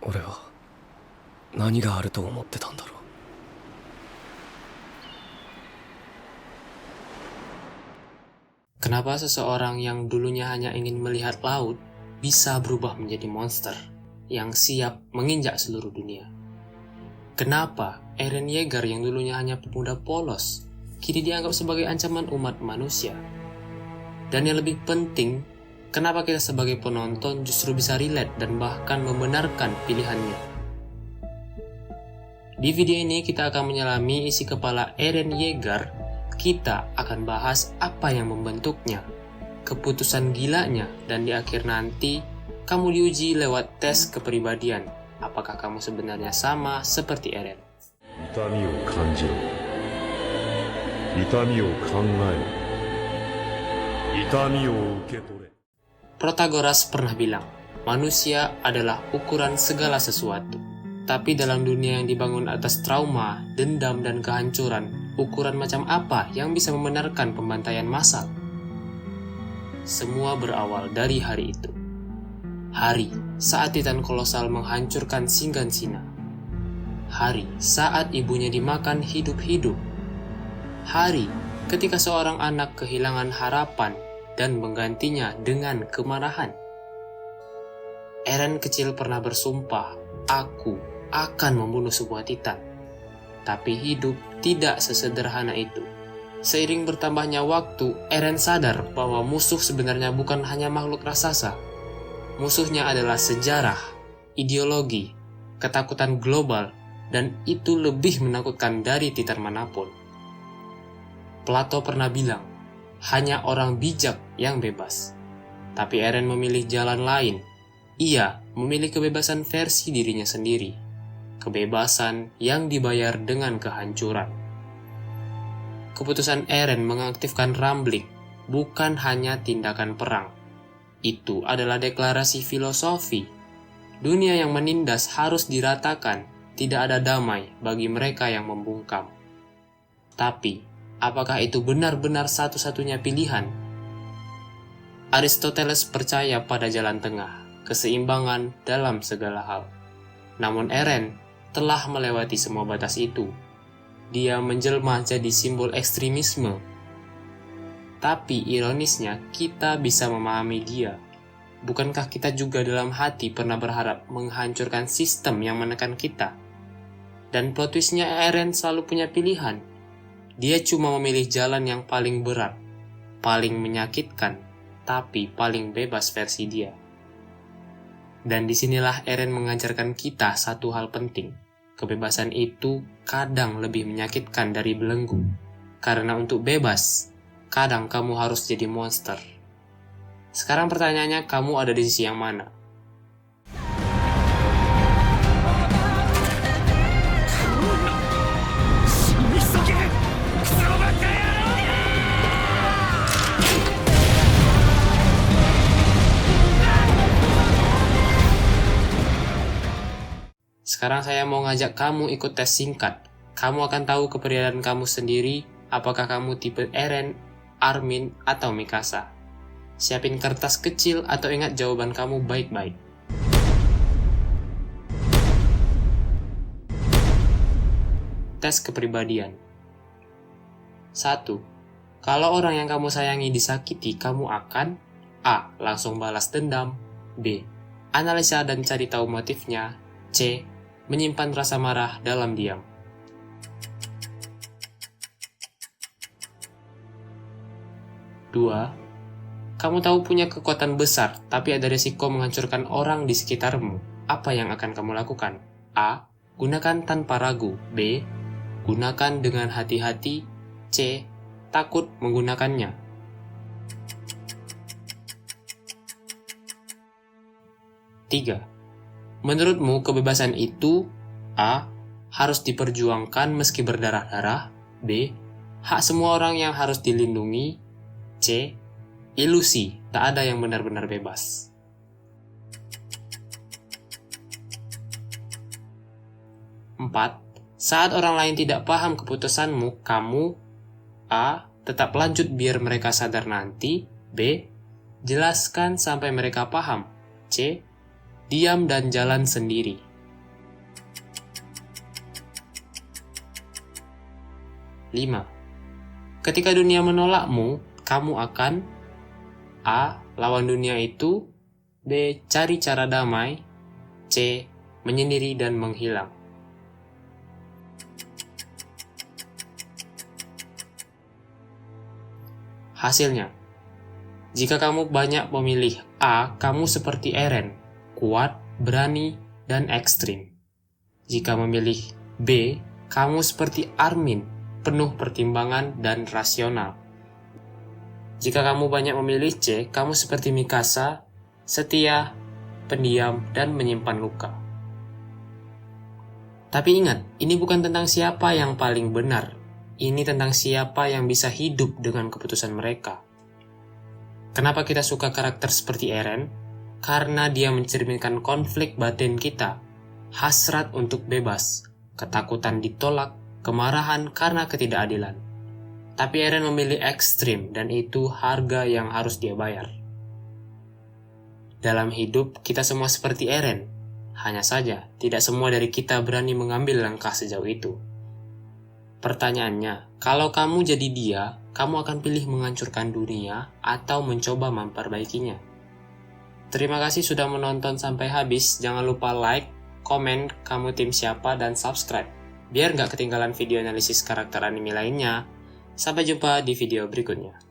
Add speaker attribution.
Speaker 1: 俺は何があると思ってたんだろう。
Speaker 2: Kenapa seseorang yang dulunya hanya ingin melihat laut bisa berubah menjadi monster yang siap menginjak seluruh dunia? Kenapa Eren Yeager yang dulunya hanya pemuda polos kini dianggap sebagai ancaman umat manusia? Dan yang lebih penting, kenapa kita sebagai penonton justru bisa relate dan bahkan membenarkan pilihannya? Di video ini kita akan menyelami isi kepala Eren Yeager. Kita akan bahas apa yang membentuknya, keputusan gilanya, dan di akhir nanti kamu diuji lewat tes kepribadian. Apakah kamu sebenarnya sama seperti Eren?
Speaker 3: 痛みを感じろ。痛みを考えろ。痛みを受け取れ。
Speaker 2: Protagoras pernah bilang, manusia adalah ukuran segala sesuatu. Tapi dalam dunia yang dibangun atas trauma, dendam, dan kehancuran, ukuran macam apa yang bisa membenarkan pembantaian massal? Semua berawal dari hari itu. Hari saat Titan kolosal menghancurkan Singgansina. Hari saat ibunya dimakan hidup-hidup. Hari ketika seorang anak kehilangan harapan dan menggantinya dengan kemarahan. Eren kecil pernah bersumpah, aku akan membunuh sebuah Titan. Tapi hidup tidak sesederhana itu. Seiring bertambahnya waktu, Eren sadar bahwa musuh sebenarnya bukan hanya makhluk raksasa. Musuhnya adalah sejarah, ideologi, ketakutan global, dan itu lebih menakutkan dari Titan manapun. Plato pernah bilang, hanya orang bijak yang bebas. Tapi Eren memilih jalan lain. Ia memilih kebebasan versi dirinya sendiri. Kebebasan yang dibayar dengan kehancuran. Keputusan Eren mengaktifkan Rumbling bukan hanya tindakan perang. Itu adalah deklarasi filosofi. Dunia yang menindas harus diratakan, tidak ada damai bagi mereka yang membungkam. Tapi, apakah itu benar-benar satu-satunya pilihan? Aristoteles percaya pada jalan tengah, keseimbangan dalam segala hal. Namun Eren telah melewati semua batas itu. Dia menjelma jadi simbol ekstremisme. Tapi ironisnya, kita bisa memahami dia. Bukankah kita juga dalam hati pernah berharap menghancurkan sistem yang menekan kita? Dan plot twistnya Eren selalu punya pilihan. Dia cuma memilih jalan yang paling berat, paling menyakitkan, tapi paling bebas versi dia. Dan disinilah Eren mengajarkan kita satu hal penting. Kebebasan itu kadang lebih menyakitkan dari belenggu. Karena untuk bebas, kadang kamu harus jadi monster. Sekarang pertanyaannya, kamu ada di sisi yang mana? Sekarang saya mau ngajak kamu ikut tes singkat. Kamu akan tahu kepribadian kamu sendiri, apakah kamu tipe Eren, Armin, atau Mikasa. Siapin kertas kecil atau ingat jawaban kamu baik-baik. Tes kepribadian. 1. Kalau orang yang kamu sayangi disakiti, kamu akan A. Langsung balas dendam. B. Analisa dan cari tahu motifnya. C. Menyimpan rasa marah dalam diam. Dua, kamu tahu punya kekuatan besar, tapi ada risiko menghancurkan orang di sekitarmu. Apa yang akan kamu lakukan? A. Gunakan tanpa ragu. B. Gunakan dengan hati-hati. C. Takut menggunakannya. Tiga, menurutmu kebebasan itu A. Harus diperjuangkan meski berdarah-darah. B. Hak semua orang yang harus dilindungi. C. Ilusi, tak ada yang benar-benar bebas. 4. Saat orang lain tidak paham keputusanmu, kamu A. Tetap lanjut biar mereka sadar nanti. B. Jelaskan sampai mereka paham. C. Diam dan jalan sendiri. 5. Ketika dunia menolakmu, kamu akan A. Lawan dunia itu, B. Cari cara damai, C. Menyendiri dan menghilang. Hasilnya, jika kamu banyak memilih A, kamu seperti Eren, kuat, berani, dan ekstrim. Jika memilih B, kamu seperti Armin, penuh pertimbangan dan rasional. Jika kamu banyak memilih C, kamu seperti Mikasa, setia, pendiam, dan menyimpan luka. Tapi ingat, ini bukan tentang siapa yang paling benar. Ini tentang siapa yang bisa hidup dengan keputusan mereka. Kenapa kita suka karakter seperti Eren? Karena dia mencerminkan konflik batin kita, hasrat untuk bebas, ketakutan ditolak, kemarahan karena ketidakadilan. Tapi Eren memilih ekstrim dan itu harga yang harus dia bayar. Dalam hidup, kita semua seperti Eren. Hanya saja, tidak semua dari kita berani mengambil langkah sejauh itu. Pertanyaannya, kalau kamu jadi dia, kamu akan pilih menghancurkan dunia atau mencoba memperbaikinya? Terima kasih sudah menonton sampai habis. Jangan lupa like, komen, kamu tim siapa, dan subscribe. Biar nggak ketinggalan video analisis karakter anime lainnya. Sampai jumpa di video berikutnya.